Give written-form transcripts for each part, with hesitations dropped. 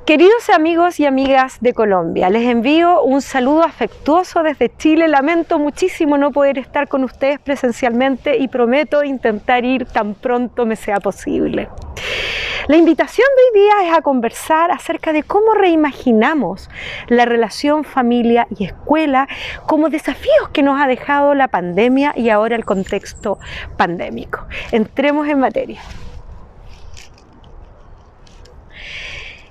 Queridos amigos y amigas de Colombia, les envío un saludo afectuoso desde Chile. Lamento muchísimo no poder estar con ustedes presencialmente y prometo intentar ir tan pronto me sea posible. La invitación de hoy día es a conversar acerca de cómo reimaginamos la relación familia y escuela como desafíos que nos ha dejado la pandemia y ahora el contexto pandémico. Entremos en materia.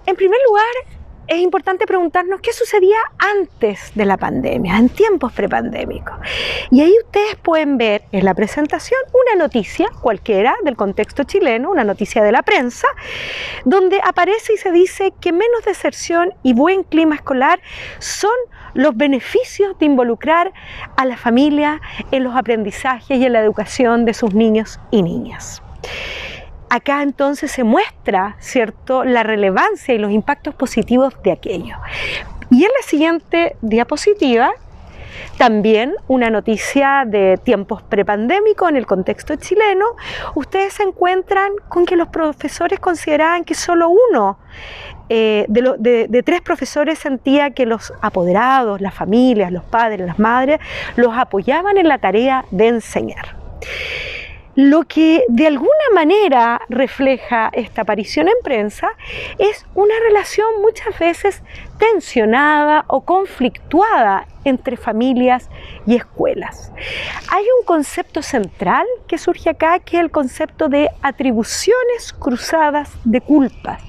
En primer lugar, es importante preguntarnos qué sucedía antes de la pandemia, en tiempos prepandémicos. Y ahí ustedes pueden ver en la presentación una noticia cualquiera del contexto chileno, una noticia de la prensa, donde aparece y se dice que menos deserción y buen clima escolar son los beneficios de involucrar a la familia en los aprendizajes y en la educación de sus niños y niñas. Acá entonces se muestra, ¿cierto?, la relevancia y los impactos positivos de aquello. Y en la siguiente diapositiva, también una noticia de tiempos prepandémicos en el contexto chileno, ustedes se encuentran con que los profesores consideraban que solo uno de tres profesores sentía que los apoderados, las familias, los padres, las madres, los apoyaban en la tarea de enseñar. Lo que de alguna manera refleja esta aparición en prensa es una relación muchas veces tensionada o conflictuada entre familias y escuelas. Hay un concepto central que surge acá, que es el concepto de atribuciones cruzadas de culpas,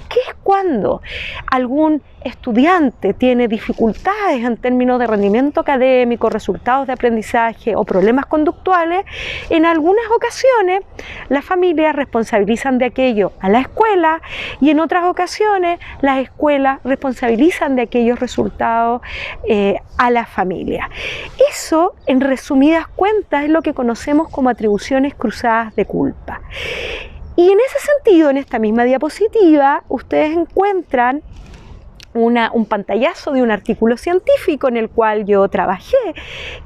que es cuando algún estudiante tiene dificultades en términos de rendimiento académico, resultados de aprendizaje o problemas conductuales. En algunas ocasiones las familias responsabilizan de aquello a la escuela y en otras ocasiones las escuelas responsabilizan de aquellos resultados a la familia. Eso, en resumidas cuentas, es lo que conocemos como atribuciones cruzadas de culpa. Y en ese sentido, en esta misma diapositiva, ustedes encuentran un pantallazo de un artículo científico en el cual yo trabajé,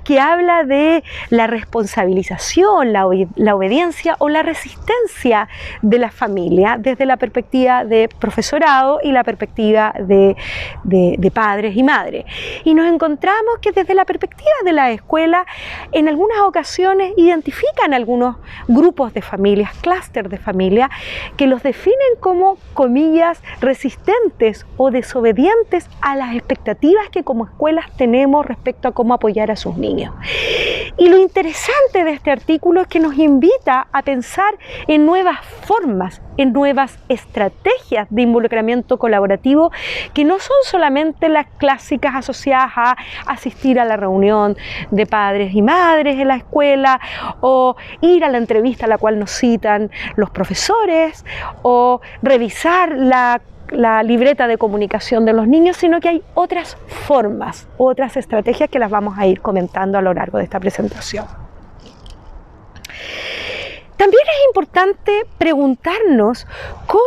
que habla de la responsabilización, la obediencia o la resistencia de la familia desde la perspectiva de profesorado y la perspectiva de padres y madres. Y nos encontramos que desde la perspectiva de la escuela, en algunas ocasiones identifican algunos grupos de familias, clústeres de familias, que los definen como, comillas, resistentes o desobedientes a las expectativas que como escuelas tenemos respecto a cómo apoyar a sus niños. Y lo interesante de este artículo es que nos invita a pensar en nuevas formas, en nuevas estrategias de involucramiento colaborativo que no son solamente las clásicas asociadas a asistir a la reunión de padres y madres en la escuela o ir a la entrevista a la cual nos citan los profesores o revisar la libreta de comunicación de los niños, sino que hay otras formas, otras estrategias que las vamos a ir comentando a lo largo de esta presentación. También es importante preguntarnos cómo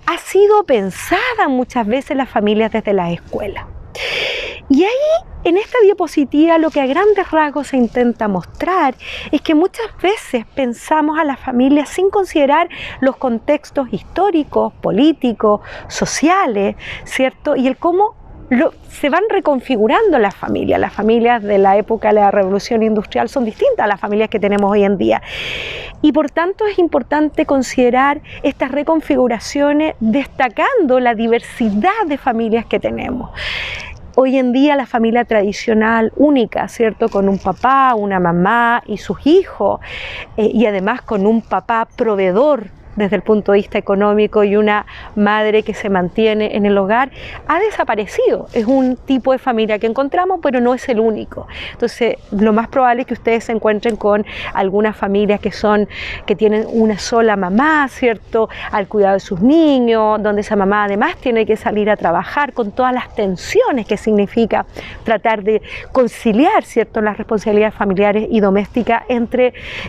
ha sido pensada muchas veces las familias desde las escuelas. Y ahí, en esta diapositiva, lo que a grandes rasgos se intenta mostrar es que muchas veces pensamos a las familias sin considerar los contextos históricos, políticos, sociales, ¿cierto? Y el cómo se van reconfigurando las familias. Las familias de la época de la Revolución Industrial son distintas a las familias que tenemos hoy en día. Y por tanto es importante considerar estas reconfiguraciones destacando la diversidad de familias que tenemos. Hoy en día la familia tradicional única, ¿cierto? Con un papá, una mamá y sus hijos, y además con un papá proveedor desde el punto de vista económico y una madre que se mantiene en el hogar, ha desaparecido. Es un tipo de familia que encontramos, pero no es el único. Entonces, lo más probable es que ustedes se encuentren con algunas familias que tienen una sola mamá, ¿cierto?, al cuidado de sus niños, donde esa mamá además tiene que salir a trabajar con todas las tensiones que significa tratar de conciliar, ¿cierto?, las responsabilidades familiares y domésticas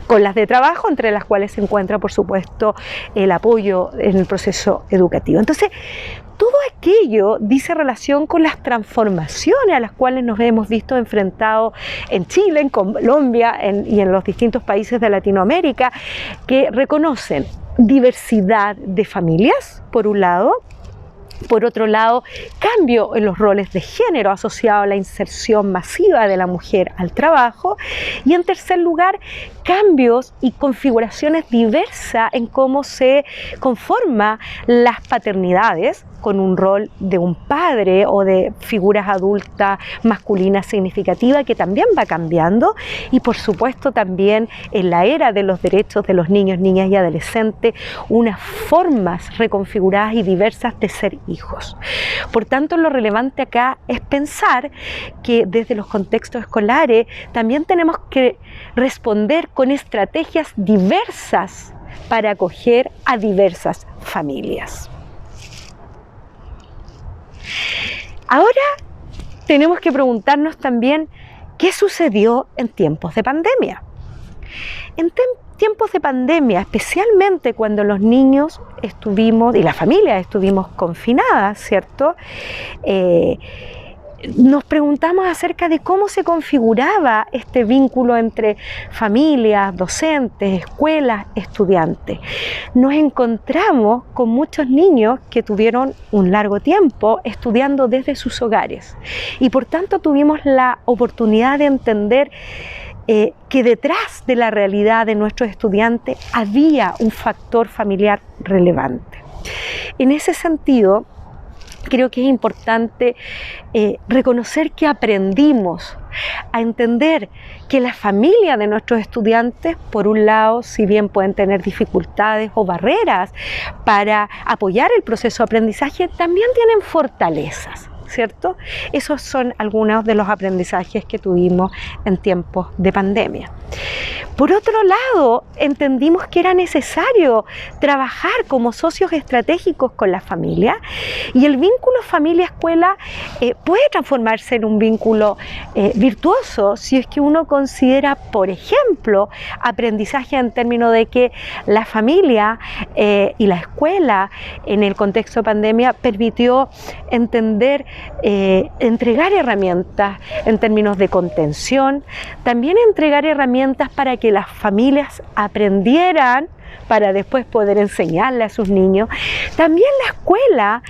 con las de trabajo, entre las cuales se encuentra, por supuesto, el apoyo en el proceso educativo. Entonces, todo aquello dice relación con las transformaciones a las cuales nos hemos visto enfrentados en Chile, en Colombia y en los distintos países de Latinoamérica, que reconocen diversidad de familias, por un lado, Por otro lado, cambio en los roles de género asociado a la inserción masiva de la mujer al trabajo. Y en tercer lugar, cambios y configuraciones diversas en cómo se conforman las paternidades, con un rol de un padre o de figuras adultas masculinas significativas que también va cambiando, y por supuesto también en la era de los derechos de los niños, niñas y adolescentes, unas formas reconfiguradas y diversas de ser hijos. Por tanto, lo relevante acá es pensar que desde los contextos escolares también tenemos que responder con estrategias diversas para acoger a diversas familias. Ahora tenemos que preguntarnos también qué sucedió en tiempos de pandemia. En tiempos de pandemia, especialmente cuando los niños estuvimos y las familias estuvimos confinadas, ¿cierto? Nos preguntamos acerca de cómo se configuraba este vínculo entre familias, docentes, escuelas, estudiantes. Nos encontramos con muchos niños que tuvieron un largo tiempo estudiando desde sus hogares, y por tanto tuvimos la oportunidad de entender que detrás de la realidad de nuestros estudiantes había un factor familiar relevante. En ese sentido, creo que es importante reconocer que aprendimos a entender que la familia de nuestros estudiantes, por un lado, si bien pueden tener dificultades o barreras para apoyar el proceso de aprendizaje, también tienen fortalezas, ¿cierto? Esos son algunos de los aprendizajes que tuvimos en tiempos de pandemia. Por otro lado, entendimos que era necesario trabajar como socios estratégicos con la familia, y el vínculo familia-escuela puede transformarse en un vínculo virtuoso si es que uno considera, por ejemplo, aprendizaje en términos de que la familia y la escuela en el contexto de pandemia permitió entender, entregar herramientas en términos de contención, también entregar herramientas para que las familias aprendieran para después poder enseñarle a sus niños. También la escuela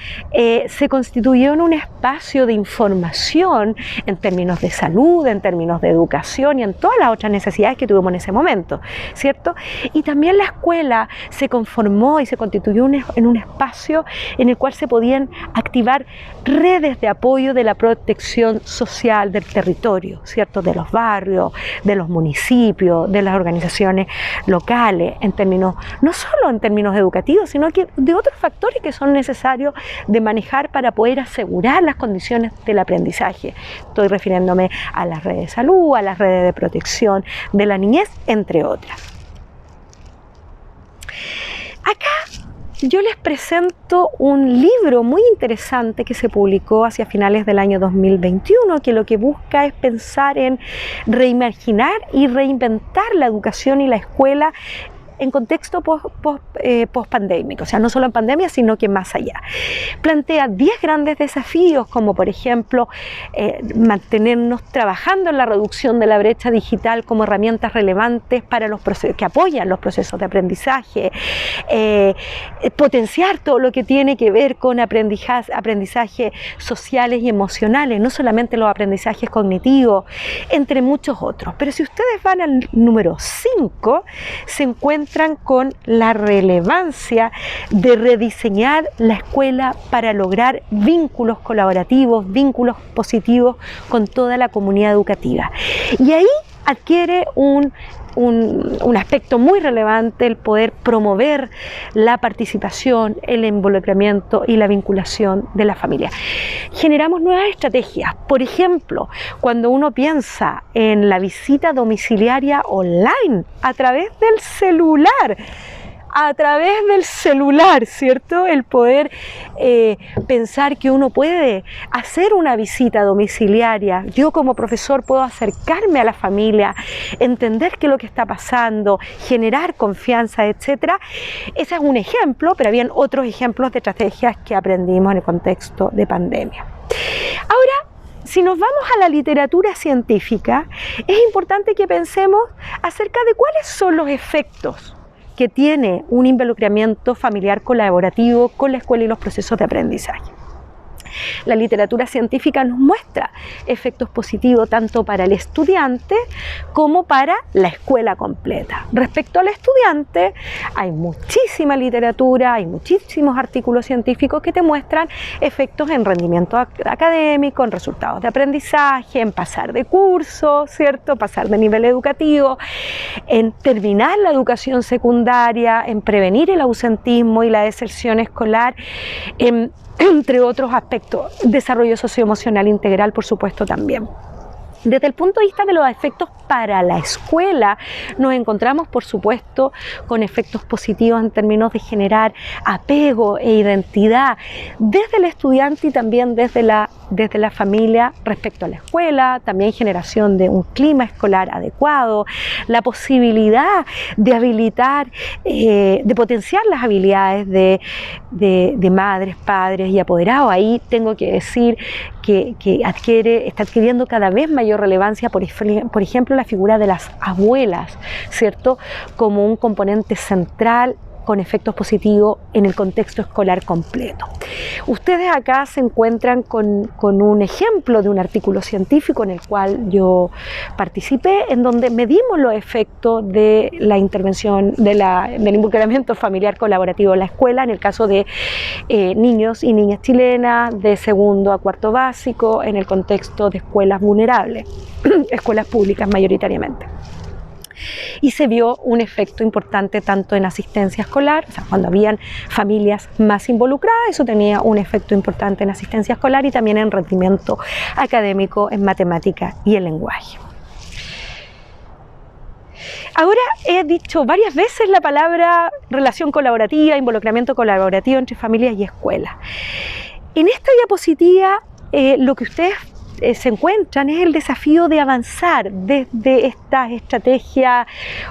se constituyó en un espacio de información en términos de salud, en términos de educación y en todas las otras necesidades que tuvimos en ese momento, ¿cierto? Y también la escuela se conformó y se constituyó en un espacio en el cual se podían activar redes de apoyo de la protección social del territorio, ¿cierto? De los barrios, de los municipios, de las organizaciones locales, en términos, no solo en términos educativos, sino que de otros factores que son necesarios de manejar para poder asegurar las condiciones del aprendizaje. Estoy refiriéndome a las redes de salud, a las redes de protección de la niñez, entre otras. Acá yo les presento un libro muy interesante que se publicó hacia finales del año 2021, que lo que busca es pensar en reimaginar y reinventar la educación y la escuela en contexto post-pandémico, o sea, no solo en pandemia, sino que más allá. Plantea 10 grandes desafíos, como por ejemplo, mantenernos trabajando en la reducción de la brecha digital como herramientas relevantes para los procesos que apoyan los procesos de aprendizaje, potenciar todo lo que tiene que ver con aprendizajes sociales y emocionales, no solamente los aprendizajes cognitivos, entre muchos otros. Pero si ustedes van al número 5, se encuentran con la relevancia de rediseñar la escuela para lograr vínculos colaborativos, vínculos positivos con toda la comunidad educativa. Y ahí adquiere un aspecto muy relevante el poder promover la participación, el involucramiento y la vinculación de la familia. Generamos nuevas estrategias. Por ejemplo, cuando uno piensa en la visita domiciliaria online a través del celular, ¿cierto? El poder pensar que uno puede hacer una visita domiciliaria. Yo como profesor puedo acercarme a la familia, entender qué es lo que está pasando, generar confianza, etc. Ese es un ejemplo, pero habían otros ejemplos de estrategias que aprendimos en el contexto de pandemia. Ahora, si nos vamos a la literatura científica, es importante que pensemos acerca de cuáles son los efectos que tiene un involucramiento familiar colaborativo con la escuela y los procesos de aprendizaje. La literatura científica nos muestra efectos positivos tanto para el estudiante como para la escuela completa. Respecto al estudiante, hay muchísima literatura, hay muchísimos artículos científicos que te muestran efectos en rendimiento académico, en resultados de aprendizaje, en pasar de curso, ¿cierto? Pasar de nivel educativo, en terminar la educación secundaria, en prevenir el ausentismo y la deserción escolar, entre otros aspectos. Desarrollo socioemocional integral, por supuesto, también. Desde el punto de vista de los efectos para la escuela, nos encontramos, por supuesto, con efectos positivos en términos de generar apego e identidad desde el estudiante y también desde la familia respecto a la escuela, también generación de un clima escolar adecuado, la posibilidad de habilitar, de potenciar las habilidades de madres, padres y apoderados. Ahí tengo que decir que está adquiriendo cada vez mayor relevancia, por ejemplo, la figura de las abuelas, ¿cierto? Como un componente central con efectos positivos en el contexto escolar completo. Ustedes acá se encuentran con un ejemplo de un artículo científico en el cual yo participé, en donde medimos los efectos de la intervención, del involucramiento familiar colaborativo en la escuela, en el caso de niños y niñas chilenas de segundo a cuarto básico, en el contexto de escuelas vulnerables, escuelas públicas mayoritariamente. Y se vio un efecto importante tanto en asistencia escolar, o sea, cuando habían familias más involucradas, eso tenía un efecto importante en asistencia escolar y también en rendimiento académico, en matemática y en lenguaje. Ahora he dicho varias veces la palabra relación colaborativa, involucramiento colaborativo entre familias y escuelas. En esta diapositiva lo que ustedes se encuentran es el desafío de avanzar desde estas estrategias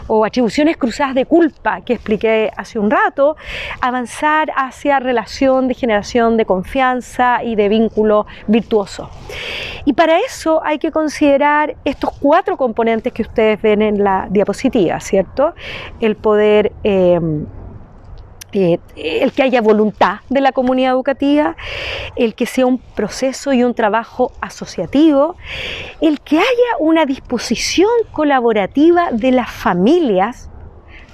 o atribuciones cruzadas de culpa que expliqué hace un rato, avanzar hacia relación de generación de confianza y de vínculo virtuoso. Y para eso hay que considerar estos 4 componentes que ustedes ven en la diapositiva, ¿cierto? El poder el que haya voluntad de la comunidad educativa, el que sea un proceso y un trabajo asociativo, el que haya una disposición colaborativa de las familias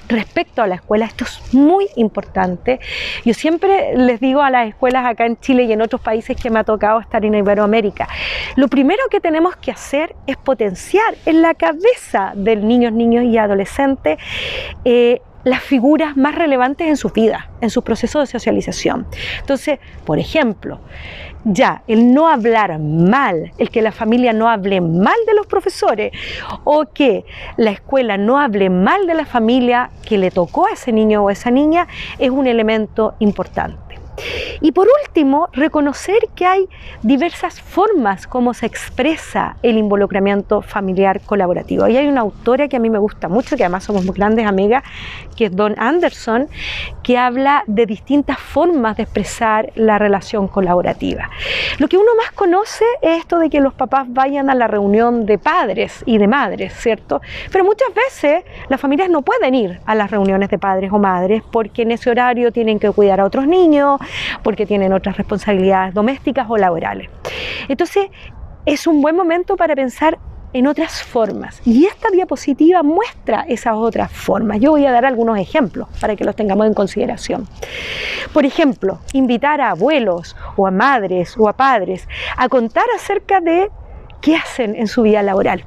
respecto a la escuela. Esto es muy importante. Yo siempre les digo a las escuelas acá en Chile y en otros países que me ha tocado estar en Iberoamérica, lo primero que tenemos que hacer es potenciar en la cabeza de niños y adolescentes las figuras más relevantes en su vida, en su proceso de socialización. Entonces, por ejemplo, ya el no hablar mal, el que la familia no hable mal de los profesores o que la escuela no hable mal de la familia que le tocó a ese niño o esa niña es un elemento importante. Y por último, reconocer que hay diversas formas como se expresa el involucramiento familiar colaborativo. Y hay una autora que a mí me gusta mucho, que además somos muy grandes amigas, que es Dawn Anderson, que habla de distintas formas de expresar la relación colaborativa. Lo que uno más conoce es esto de que los papás vayan a la reunión de padres y de madres, ¿cierto? Pero muchas veces las familias no pueden ir a las reuniones de padres o madres porque en ese horario tienen que cuidar a otros niños, porque tienen otras responsabilidades domésticas o laborales. Entonces, es un buen momento para pensar en otras formas. Y esta diapositiva muestra esas otras formas. Yo voy a dar algunos ejemplos para que los tengamos en consideración. Por ejemplo, invitar a abuelos o a madres o a padres a contar acerca de qué hacen en su vida laboral.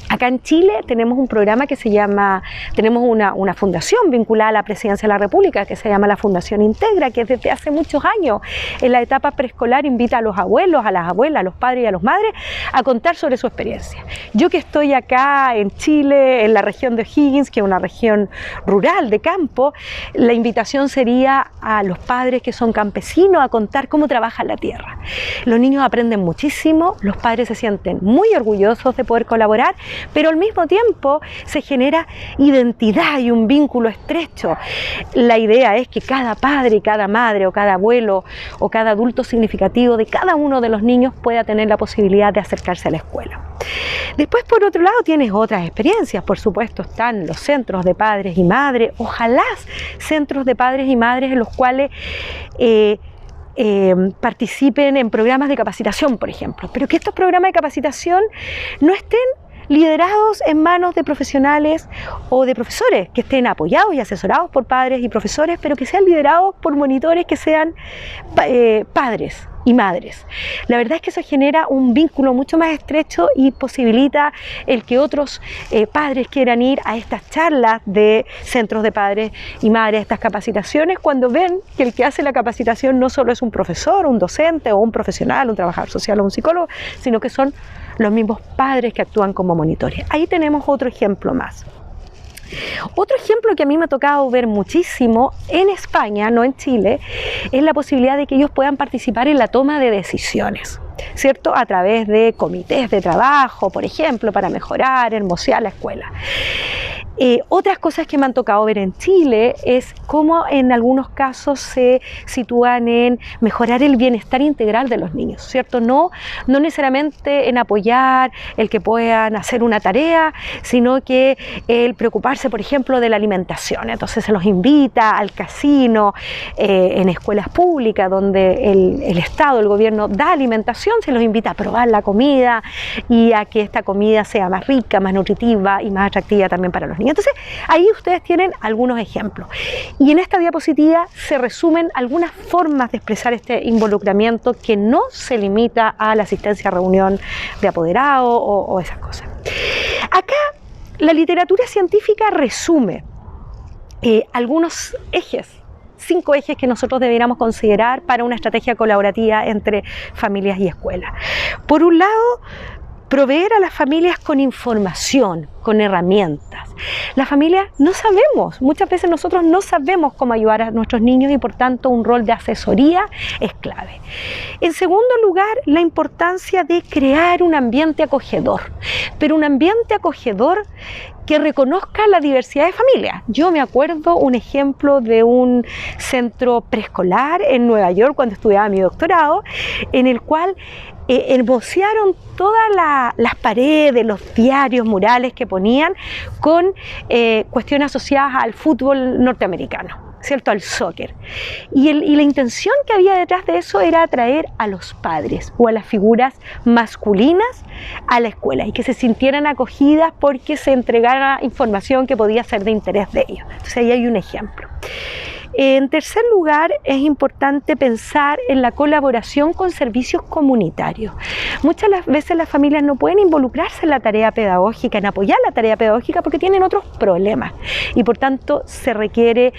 Acá en Chile tenemos un programa que se llama, tenemos una fundación vinculada a la Presidencia de la República que se llama la Fundación Integra, que desde hace muchos años en la etapa preescolar invita a los abuelos, a las abuelas, a los padres y a los madres a contar sobre su experiencia. Yo que estoy acá en Chile, en la región de O'Higgins, que es una región rural de campo, la invitación sería a los padres que son campesinos a contar cómo trabajan la tierra. Los niños aprenden muchísimo, los padres se sienten muy orgullosos de poder colaborar, pero al mismo tiempo se genera identidad y un vínculo estrecho. La idea es que cada padre, cada madre o cada abuelo o cada adulto significativo de cada uno de los niños pueda tener la posibilidad de acercarse a la escuela. Después, por otro lado, tienes otras experiencias. Por supuesto, están los centros de padres y madres, ojalá centros de padres y madres en los cuales participen en programas de capacitación, por ejemplo, pero que estos programas de capacitación no estén liderados en manos de profesionales o de profesores, que estén apoyados y asesorados por padres y profesores, pero que sean liderados por monitores que sean padres y madres. La verdad es que eso genera un vínculo mucho más estrecho y posibilita el que otros padres quieran ir a estas charlas de centros de padres y madres, estas capacitaciones, cuando ven que el que hace la capacitación no solo es un profesor, un docente o un profesional, un trabajador social o un psicólogo, sino que son los mismos padres que actúan como monitores. Ahí tenemos otro ejemplo más. Otro ejemplo que a mí me ha tocado ver muchísimo en España, no en Chile, es la posibilidad de que ellos puedan participar en la toma de decisiones, ¿cierto? A través de comités de trabajo, por ejemplo, para mejorar, hermosear la escuela. Otras cosas que me han tocado ver en Chile es cómo en algunos casos se sitúan en mejorar el bienestar integral de los niños, ¿cierto? No necesariamente en apoyar el que puedan hacer una tarea, sino que el preocuparse, por ejemplo, de la alimentación. Entonces se los invita al casino, en escuelas públicas donde el Estado, el gobierno da alimentación, se los invita a probar la comida y a que esta comida sea más rica, más nutritiva y más atractiva también para los niños. Entonces, ahí ustedes tienen algunos ejemplos. Y en esta diapositiva se resumen algunas formas de expresar este involucramiento que no se limita a la asistencia a reunión de apoderado o esas cosas. Acá, la literatura científica resume algunos ejes, 5 ejes que nosotros deberíamos considerar para una estrategia colaborativa entre familias y escuelas. Por un lado, proveer a las familias con información, con herramientas. Las familias no sabemos, muchas veces nosotros no sabemos cómo ayudar a nuestros niños y por tanto un rol de asesoría es clave. En segundo lugar, la importancia de crear un ambiente acogedor, pero un ambiente acogedor que reconozca la diversidad de familias. Yo me acuerdo un ejemplo de un centro preescolar en Nueva York cuando estudiaba mi doctorado, en el cual hermosearon todas las paredes, los diarios, murales que ponían con cuestiones asociadas al fútbol norteamericano, ¿cierto? Al soccer. Y la intención que había detrás de eso era atraer a los padres o a las figuras masculinas a la escuela y que se sintieran acogidas porque se entregara información que podía ser de interés de ellos. Entonces ahí hay un ejemplo. En tercer lugar, es importante pensar en la colaboración con servicios comunitarios. Muchas veces las familias no pueden involucrarse en la tarea pedagógica, en apoyar la tarea pedagógica porque tienen otros problemas y por tanto se requiere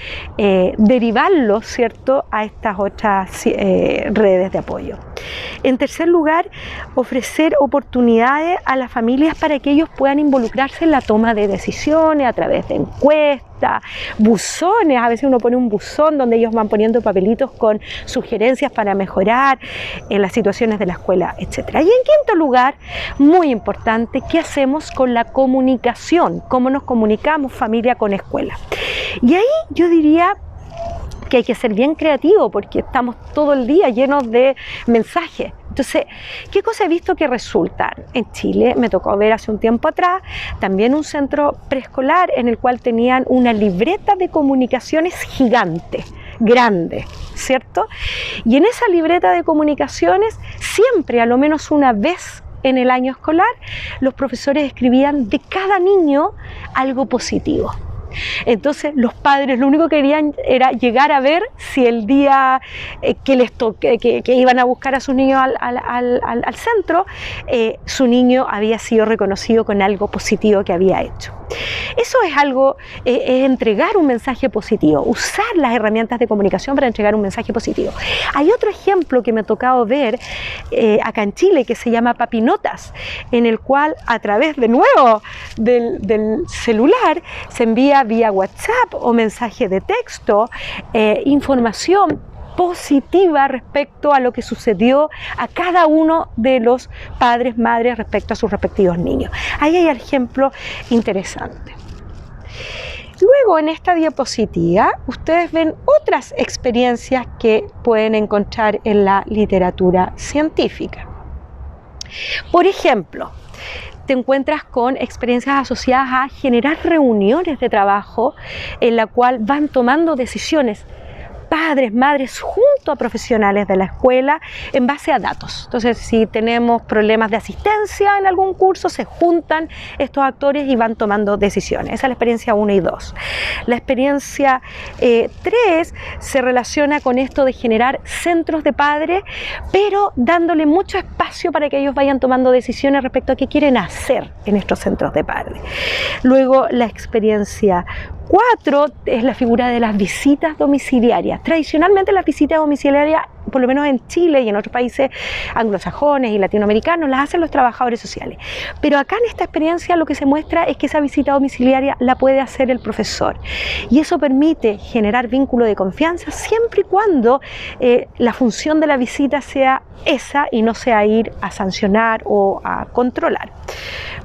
derivarlos, ¿cierto?, a estas otras redes de apoyo. En tercer lugar, ofrecer oportunidades a las familias para que ellos puedan involucrarse en la toma de decisiones a través de encuestas, buzones. A veces uno pone un buzón donde ellos van poniendo papelitos con sugerencias para mejorar en las situaciones de la escuela, etc. Y en quinto lugar, muy importante, ¿qué hacemos con la comunicación? ¿Cómo nos comunicamos familia con escuela? Y ahí yo diría que hay que ser bien creativo porque estamos todo el día llenos de mensajes. Entonces, ¿qué cosa he visto que resultan? En Chile me tocó ver hace un tiempo atrás también un centro preescolar en el cual tenían una libreta de comunicaciones gigante, grande, ¿cierto? Y en esa libreta de comunicaciones siempre, a lo menos una vez en el año escolar, los profesores escribían de cada niño algo positivo. Entonces los padres lo único que querían era llegar a ver si el día que iban a buscar a sus niños al centro, su niño había sido reconocido con algo positivo que había hecho. Eso es algo, es entregar un mensaje positivo, usar las herramientas de comunicación para entregar un mensaje positivo. Hay otro ejemplo que me ha tocado ver acá en Chile que se llama Papinotas, en el cual a través de nuevo del celular se envía vía WhatsApp o mensaje de texto información positiva respecto a lo que sucedió a cada uno de los padres, madres respecto a sus respectivos niños. Ahí hay ejemplos interesantes. Luego en esta diapositiva ustedes ven otras experiencias que pueden encontrar en la literatura científica. Por ejemplo, te encuentras con experiencias asociadas a generar reuniones de trabajo en la cual van tomando decisiones padres, madres, junto a profesionales de la escuela en base a datos. Entonces, si tenemos problemas de asistencia en algún curso, se juntan estos actores y van tomando decisiones. Esa es la experiencia 1 y 2. La experiencia 3 se relaciona con esto de generar centros de padres, pero dándole mucho espacio para que ellos vayan tomando decisiones respecto a qué quieren hacer en estos centros de padres. Luego, la experiencia 4 es la figura de las visitas domiciliarias. Tradicionalmente las visitas domiciliarias, por lo menos en Chile y en otros países anglosajones y latinoamericanos, las hacen los trabajadores sociales. Pero acá en esta experiencia lo que se muestra es que esa visita domiciliaria la puede hacer el profesor. Y eso permite generar vínculo de confianza siempre y cuando la función de la visita sea esa y no sea ir a sancionar o a controlar.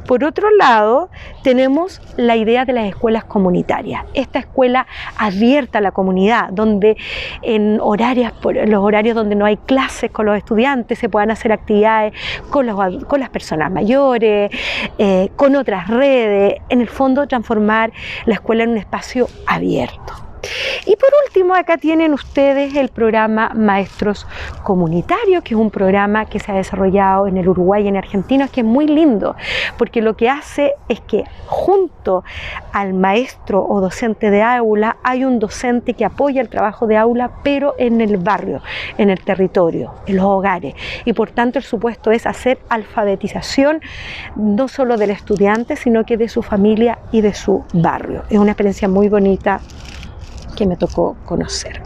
Por otro lado, tenemos la idea de las escuelas comunitarias. Esta escuela abierta a la comunidad, donde en los horarios donde no hay clases con los estudiantes, se puedan hacer actividades con las personas mayores, con otras redes. En el fondo, transformar la escuela en un espacio abierto. Y por último, acá tienen ustedes el programa Maestros Comunitarios, que es un programa que se ha desarrollado en el Uruguay y en Argentina, que es muy lindo, porque lo que hace es que junto al maestro o docente de aula hay un docente que apoya el trabajo de aula, pero en el barrio, en el territorio, en los hogares. Y por tanto el supuesto es hacer alfabetización no solo del estudiante, sino que de su familia y de su barrio. Es una experiencia muy bonita que me tocó conocer.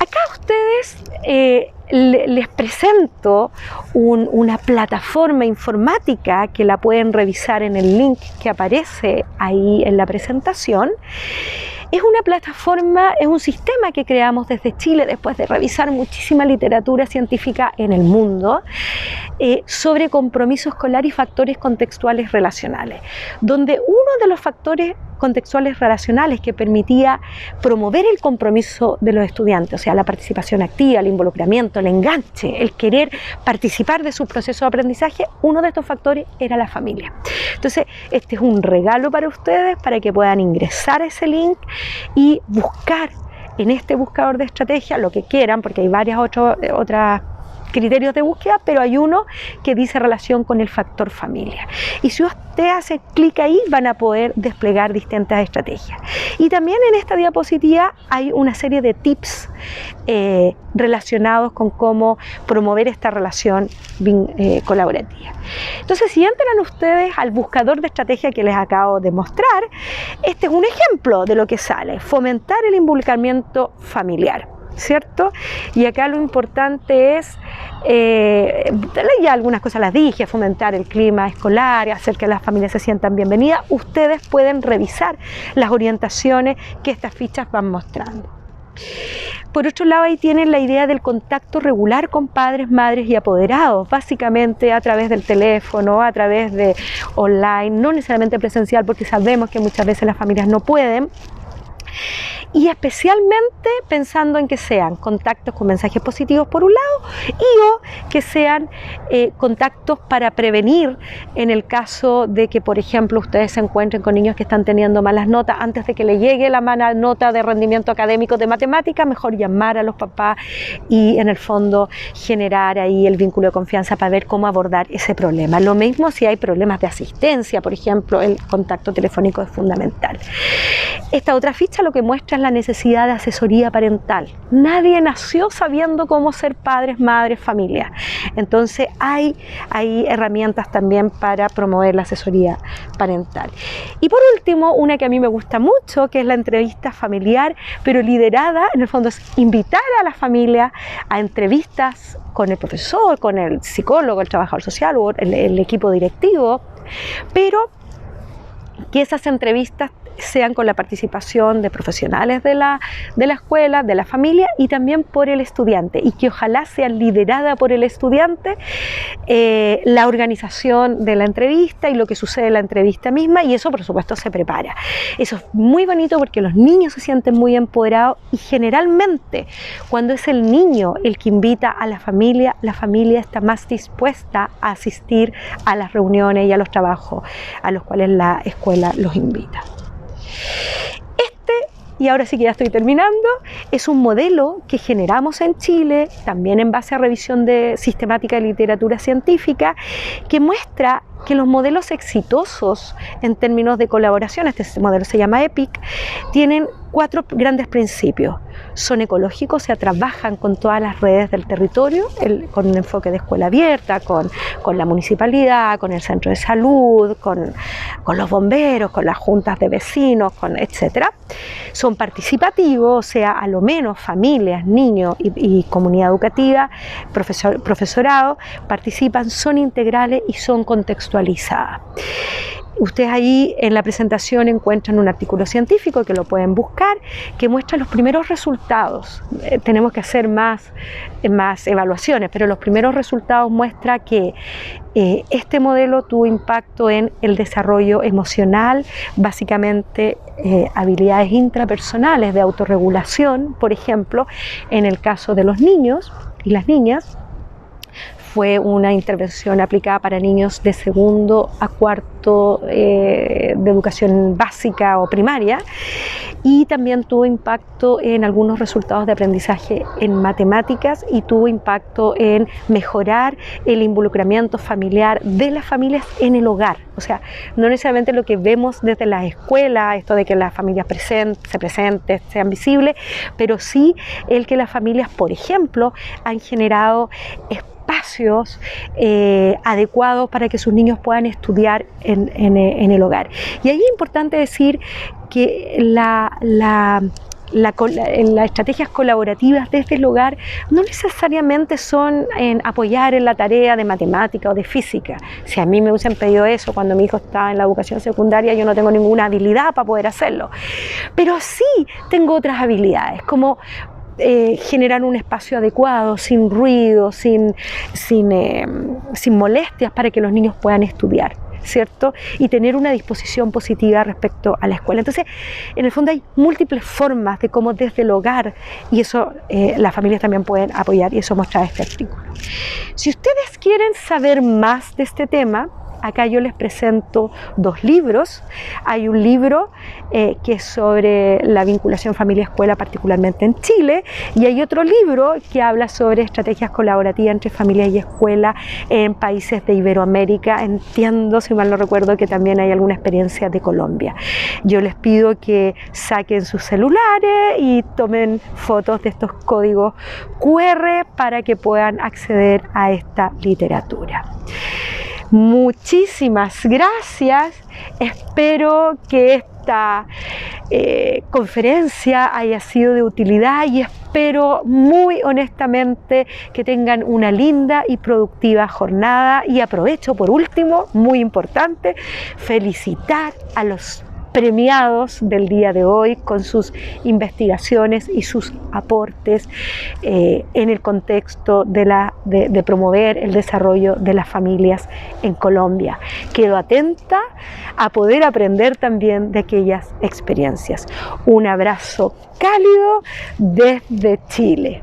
Acá a ustedes les presento una plataforma informática que la pueden revisar en el link que aparece ahí en la presentación. Es una plataforma, es un sistema que creamos desde Chile después de revisar muchísima literatura científica en el mundo sobre compromiso escolar y factores contextuales relacionales, donde uno de los factores contextuales relacionales que permitía promover el compromiso de los estudiantes, o sea, la participación activa, el involucramiento, el enganche, el querer participar de su proceso de aprendizaje, uno de estos factores era la familia. Entonces, este es un regalo para ustedes, para que puedan ingresar a ese link y buscar en este buscador de estrategia lo que quieran, porque hay varias otras criterios de búsqueda, pero hay uno que dice relación con el factor familia. Y si usted hace clic ahí, van a poder desplegar distintas estrategias. Y también en esta diapositiva hay una serie de tips relacionados con cómo promover esta relación colaborativa. Entonces, si entran ustedes al buscador de estrategia que les acabo de mostrar, este es un ejemplo de lo que sale: fomentar el involucramiento familiar, ¿cierto? Y acá lo importante es, ya algunas cosas las dije: fomentar el clima escolar, hacer que las familias se sientan bienvenidas. Ustedes pueden revisar las orientaciones que estas fichas van mostrando. Por otro lado, ahí tienen la idea del contacto regular con padres, madres y apoderados, básicamente a través del teléfono, a través de online, no necesariamente presencial, porque sabemos que muchas veces las familias no pueden. Y especialmente pensando en que sean contactos con mensajes positivos por un lado o que sean contactos para prevenir en el caso de que, por ejemplo, ustedes se encuentren con niños que están teniendo malas notas. Antes de que le llegue la mala nota de rendimiento académico de matemática, mejor llamar a los papás y en el fondo generar ahí el vínculo de confianza para ver cómo abordar ese problema. Lo mismo si hay problemas de asistencia, por ejemplo, el contacto telefónico es fundamental. Esta otra ficha lo que muestra es la necesidad de asesoría parental. Nadie nació sabiendo cómo ser padres, madres, familia. Entonces hay herramientas también para promover la asesoría parental. Y por último, una que a mí me gusta mucho, que es la entrevista familiar, pero liderada, en el fondo es invitar a la familia a entrevistas con el profesor, con el psicólogo, el trabajador social o el equipo directivo, pero que esas entrevistas sean con la participación de profesionales de la escuela, de la familia y también por el estudiante, y que ojalá sea liderada por el estudiante la organización de la entrevista y lo que sucede en la entrevista misma, y eso por supuesto se prepara. Eso es muy bonito porque los niños se sienten muy empoderados, y generalmente cuando es el niño el que invita a la familia está más dispuesta a asistir a las reuniones y a los trabajos a los cuales la escuela los invita. Este y ahora sí que ya estoy terminando, es un modelo que generamos en Chile, también en base a revisión sistemática de literatura científica, que muestra que los modelos exitosos en términos de colaboración, este modelo se llama EPIC, tienen 4 grandes principios. Son ecológicos, o sea, trabajan con todas las redes del territorio, con un enfoque de escuela abierta, con la municipalidad, con el centro de salud, con los bomberos, con las juntas de vecinos, etcétera. Son participativos, o sea, a lo menos familias, niños y comunidad educativa, profesorado, participan, son integrales y son contextualizadas. Ustedes ahí en la presentación encuentran un artículo científico que lo pueden buscar, que muestra los primeros resultados. Tenemos que hacer más evaluaciones, pero los primeros resultados muestran que este modelo tuvo impacto en el desarrollo emocional, básicamente habilidades intrapersonales de autorregulación, por ejemplo, en el caso de los niños y las niñas. Fue una intervención aplicada para niños de segundo a cuarto de educación básica o primaria, y también tuvo impacto en algunos resultados de aprendizaje en matemáticas y tuvo impacto en mejorar el involucramiento familiar de las familias en el hogar. O sea, no necesariamente lo que vemos desde la escuela, esto de que las familias se presenten, sean visibles, pero sí el que las familias, por ejemplo, han generado espacios adecuados para que sus niños puedan estudiar en el hogar. Y ahí es importante decir que las estrategias colaborativas desde el hogar no necesariamente son en apoyar en la tarea de matemática o de física. Si a mí me hubiesen pedido eso cuando mi hijo estaba en la educación secundaria, yo no tengo ninguna habilidad para poder hacerlo. Pero sí tengo otras habilidades, como generar un espacio adecuado, sin ruido, sin molestias, para que los niños puedan estudiar, ¿cierto? Y tener una disposición positiva respecto a la escuela. Entonces, en el fondo hay múltiples formas de cómo desde el hogar, y eso las familias también pueden apoyar, y eso muestra este artículo. Si ustedes quieren saber más de este tema, acá yo les presento 2 libros. Hay un libro que es sobre la vinculación familia-escuela, particularmente en Chile, y hay otro libro que habla sobre estrategias colaborativas entre familia y escuela en países de Iberoamérica. Entiendo, si mal no recuerdo, que también hay alguna experiencia de Colombia. Yo les pido que saquen sus celulares y tomen fotos de estos códigos QR para que puedan acceder a esta literatura. Muchísimas gracias. Espero que esta conferencia haya sido de utilidad, y espero muy honestamente que tengan una linda y productiva jornada. Y aprovecho, por último, muy importante, felicitar a los premiados del día de hoy con sus investigaciones y sus aportes en el contexto de promover el desarrollo de las familias en Colombia. Quedo atenta a poder aprender también de aquellas experiencias. Un abrazo cálido desde Chile.